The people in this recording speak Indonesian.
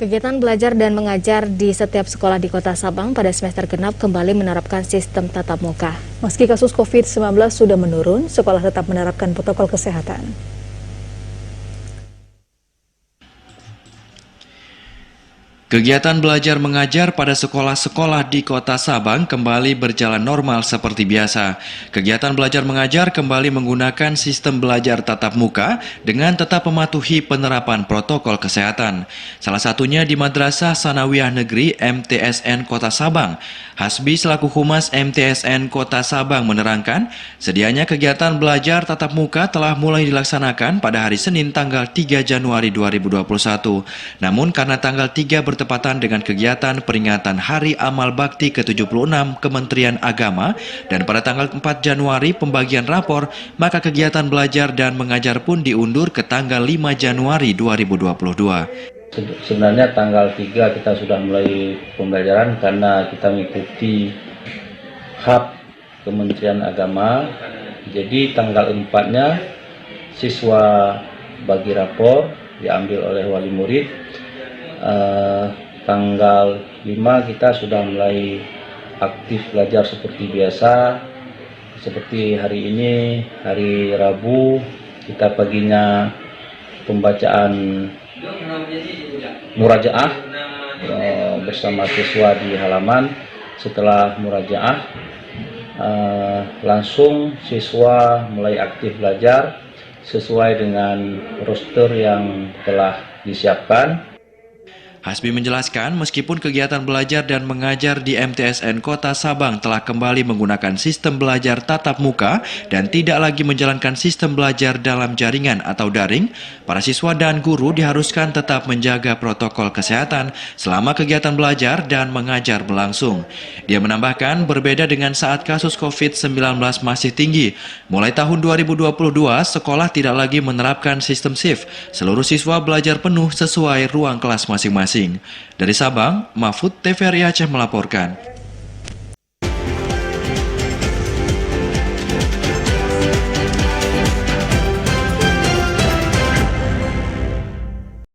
Kegiatan belajar dan mengajar di setiap sekolah di Kota Sabang pada semester genap kembali menerapkan sistem tatap muka. Meski kasus COVID-19 sudah menurun, sekolah tetap menerapkan protokol kesehatan. Kegiatan belajar mengajar pada sekolah-sekolah di Kota Sabang kembali berjalan normal seperti biasa. Kegiatan belajar mengajar kembali menggunakan sistem belajar tatap muka dengan tetap mematuhi penerapan protokol kesehatan. Salah satunya di Madrasah Sanawiyah Negeri MTSN Kota Sabang. Hasbi selaku Humas MTSN Kota Sabang menerangkan, sedianya kegiatan belajar tatap muka telah mulai dilaksanakan pada hari Senin tanggal 3 Januari 2021. Namun karena tanggal 3 bertepatan dengan kegiatan peringatan Hari Amal Bakti ke-76 Kementerian Agama dan pada tanggal 4 Januari pembagian rapor, maka kegiatan belajar dan mengajar pun diundur ke tanggal 5 Januari 2022. Sebenarnya tanggal 3 kita sudah mulai pembelajaran karena kita mengikuti HAB Kementerian Agama. Jadi tanggal 4-nya siswa bagi rapor diambil oleh wali murid. Tanggal 5 kita sudah mulai aktif belajar seperti biasa. Seperti hari ini, hari Rabu, kita paginya pembacaan murajaah bersama siswa di halaman. Setelah murajaah langsung siswa mulai aktif belajar sesuai dengan roster yang telah disiapkan. Hasbi menjelaskan, meskipun kegiatan belajar dan mengajar di MTSN Kota Sabang telah kembali menggunakan sistem belajar tatap muka dan tidak lagi menjalankan sistem belajar dalam jaringan atau daring, para siswa dan guru diharuskan tetap menjaga protokol kesehatan selama kegiatan belajar dan mengajar berlangsung. Dia menambahkan, berbeda dengan saat kasus COVID-19 masih tinggi, mulai tahun 2022, sekolah tidak lagi menerapkan sistem shift. Seluruh siswa belajar penuh sesuai ruang kelas masing-masing. Dari Sabang, Mahfud TVRI Aceh melaporkan.